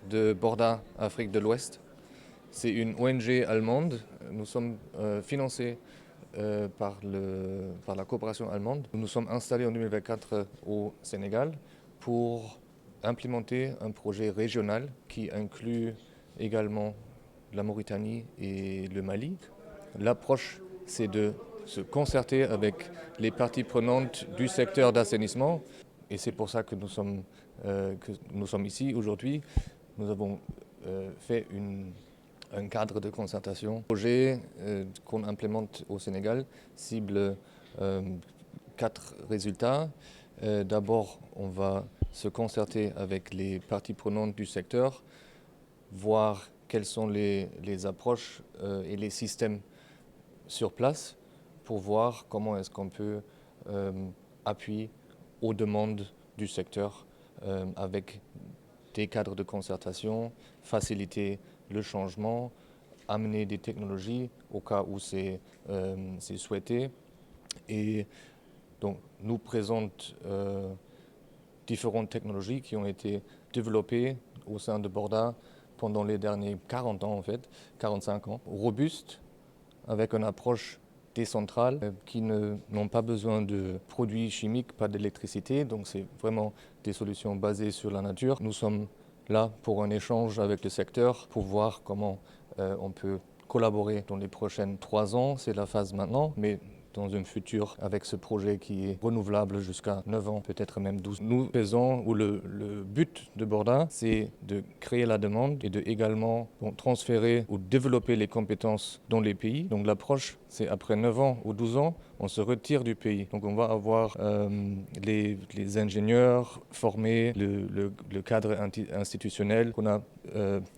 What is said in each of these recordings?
de Borda, Afrique de l'Ouest. C'est une ONG allemande. Nous sommes financés par la coopération allemande. Nous nous sommes installés en 2024 au Sénégal pour implémenter un projet régional qui inclut également la Mauritanie et le Mali. L'approche, c'est de se concerter avec les parties prenantes du secteur d'assainissement. Et c'est pour ça que nous sommes ici aujourd'hui. Nous avons fait un cadre de concertation. Le projet qu'on implémente au Sénégal cible 4 résultats. D'abord, on va se concerter avec les parties prenantes du secteur, voir quelles sont les approches et les systèmes sur place pour voir comment est-ce qu'on peut appuyer aux demandes du secteur avec des cadres de concertation, faciliter le changement, amener des technologies au cas où c'est souhaité. Et donc nous présente différentes technologies qui ont été développées au sein de Borda pendant les derniers 40 ans en fait, 45 ans, robustes, avec une approche décentrale qui n'ont pas besoin de produits chimiques, pas d'électricité, donc c'est vraiment des solutions basées sur la nature. Nous sommes là pour un échange avec le secteur, pour voir comment on peut collaborer dans les prochaines 3 ans, c'est la phase maintenant, mais dans un futur avec ce projet qui est renouvelable jusqu'à 9 ans, peut-être même 12. Nous faisons, ou le but de Borda, c'est de créer la demande et de également transférer ou développer les compétences dans les pays. Donc l'approche, c'est après 9 ans ou 12 ans, on se retire du pays. Donc on va avoir les ingénieurs formés, le cadre institutionnel qu'on a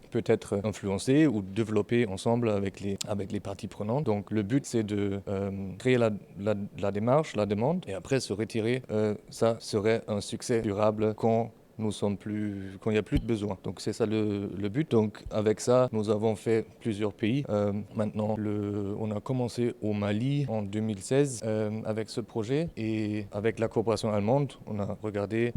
peut-être influencé ou développé ensemble avec les parties prenantes. Donc le but, c'est de créer la démarche, la demande, et après se retirer. Ça serait un succès durable quand il n'y a plus de besoin. Donc c'est ça le but. Donc avec ça, nous avons fait plusieurs pays. Maintenant, on a commencé au Mali en 2016 avec ce projet, et avec la coopération allemande, on a regardé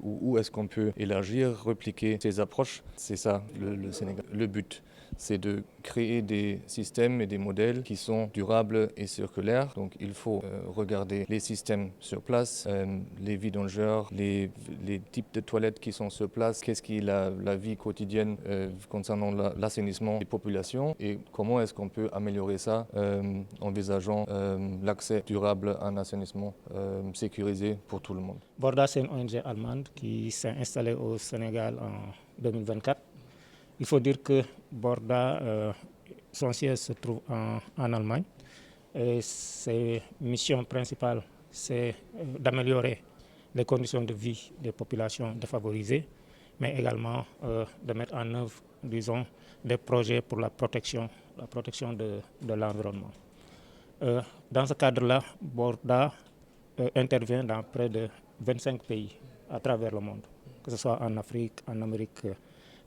où est-ce qu'on peut élargir, repliquer ces approches. C'est ça le Sénégal. Le but, c'est de créer des systèmes et des modèles qui sont durables et circulaires. Donc il faut regarder les systèmes sur place, les vidangeurs, les types de toilettes qui sont sur place, qu'est-ce qui est la vie quotidienne concernant l'assainissement des populations, et comment est-ce qu'on peut améliorer ça envisageant l'accès durable à un assainissement sécurisé pour tout le monde. Borda, c'est une ONG allemande qui s'est installée au Sénégal en 2024. Il faut dire que Borda, son siège se trouve en Allemagne, et ses missions principales, c'est d'améliorer les conditions de vie des populations défavorisées, mais également de mettre en œuvre, disons, des projets pour la protection de l'environnement. Dans ce cadre-là, Borda intervient dans près de 25 pays à travers le monde, que ce soit en Afrique, en Amérique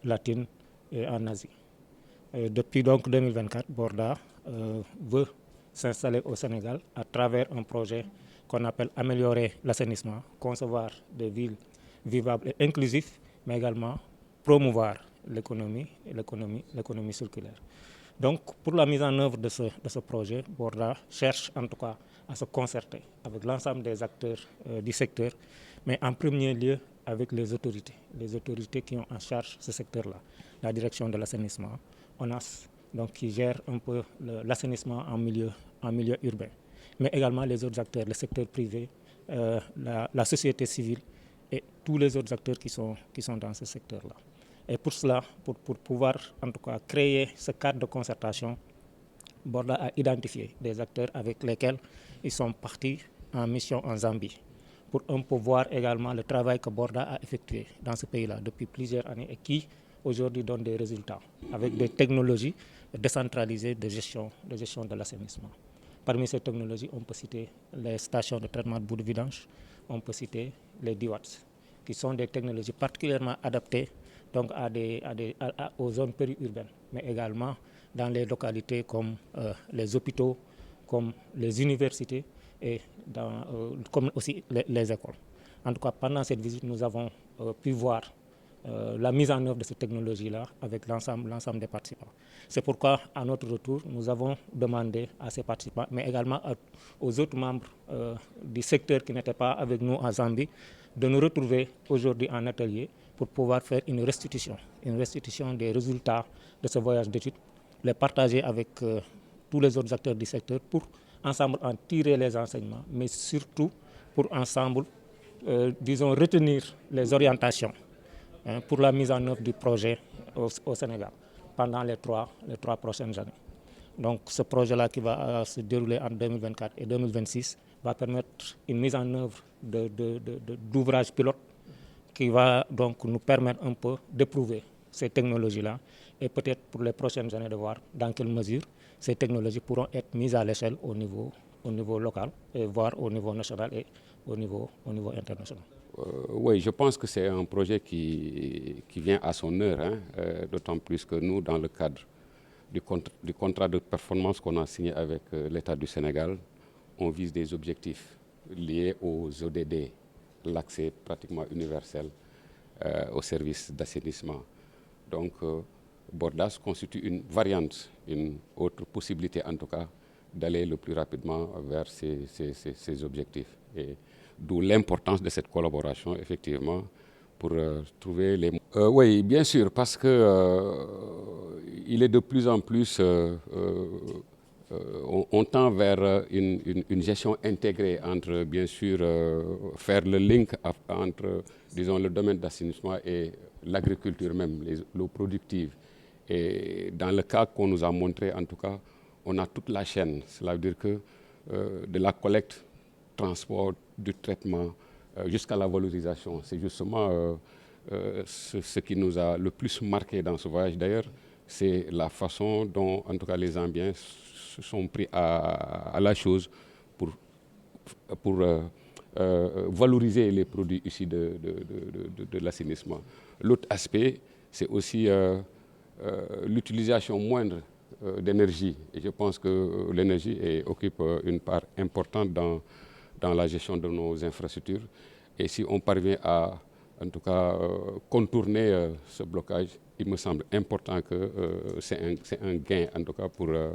latine et en Asie. Depuis donc 2024, Borda veut s'installer au Sénégal à travers un projet qu'on appelle améliorer l'assainissement, concevoir des villes vivables et inclusives, mais également promouvoir l'économie circulaire. Donc, pour la mise en œuvre de ce projet, Borda cherche en tout cas à se concerter avec l'ensemble des acteurs du secteur, mais en premier lieu avec les autorités qui ont en charge ce secteur-là. La direction de l'assainissement, ONAS, donc qui gère un peu l'assainissement en milieu urbain, mais également les autres acteurs, le secteur privé, la société civile et tous les autres acteurs qui sont dans ce secteur-là. Et pour cela, pour pouvoir en tout cas créer ce cadre de concertation, Borda a identifié des acteurs avec lesquels ils sont partis en mission en Zambie, pour un peu voir également le travail que Borda a effectué dans ce pays-là depuis plusieurs années et qui aujourd'hui donne des résultats avec des technologies décentralisées de gestion de l'assainissement. Parmi ces technologies, on peut citer les stations de traitement de boue de vidange, on peut citer les DIWATS, qui sont des technologies particulièrement adaptées donc aux zones périurbaines, mais également dans les localités comme les hôpitaux, comme les universités et comme aussi les écoles. En tout cas, pendant cette visite, nous avons pu voir la mise en œuvre de cette technologie-là avec l'ensemble des participants. C'est pourquoi, à notre retour, nous avons demandé à ces participants, mais également aux autres membres du secteur qui n'étaient pas avec nous en Zambie, de nous retrouver aujourd'hui en atelier pour pouvoir faire une restitution des résultats de ce voyage d'études, les partager avec tous les autres acteurs du secteur pour ensemble en tirer les enseignements, mais surtout pour ensemble, disons, retenir les orientations pour la mise en œuvre du projet au Sénégal pendant les trois prochaines années. Donc ce projet-là qui va se dérouler en 2024 et 2026 va permettre une mise en œuvre d'ouvrages pilotes qui va donc nous permettre un peu d'éprouver ces technologies-là et peut-être pour les prochaines années de voir dans quelle mesure ces technologies pourront être mises à l'échelle au niveau local et voire au niveau national et au niveau international. Oui, je pense que c'est un projet qui vient à son heure, hein, d'autant plus que nous, dans le cadre du contrat de performance qu'on a signé avec l'État du Sénégal, on vise des objectifs liés aux ODD, l'accès pratiquement universel aux services d'assainissement. Donc, Bordas constitue une variante, une autre possibilité en tout cas, d'aller le plus rapidement vers ces objectifs. Et d'où l'importance de cette collaboration, effectivement, pour trouver les... oui, bien sûr, parce que il est de plus en plus... on tend vers une gestion intégrée entre, bien sûr, faire le link entre, disons, le domaine d'assainissement et l'agriculture même, l'eau productive. Et dans le cas qu'on nous a montré, en tout cas, on a toute la chaîne. Cela veut dire que de la collecte, transport, du traitement, jusqu'à la valorisation. C'est justement ce qui nous a le plus marqué dans ce voyage. D'ailleurs, c'est la façon dont, en tout cas, les Zambiens se sont pris à la chose pour valoriser les produits issus de l'assainissement. L'autre aspect, c'est aussi l'utilisation moindre d'énergie. Et je pense que l'énergie occupe une part importante dans la gestion de nos infrastructures. Et si on parvient à, en tout cas, contourner ce blocage, il me semble important que c'est un gain, en tout cas, pour le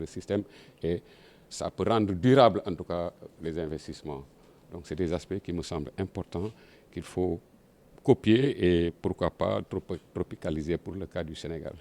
système. Et ça peut rendre durable, en tout cas, les investissements. Donc, c'est des aspects qui me semblent importants, qu'il faut copier et, pourquoi pas, tropicaliser pour le cas du Sénégal.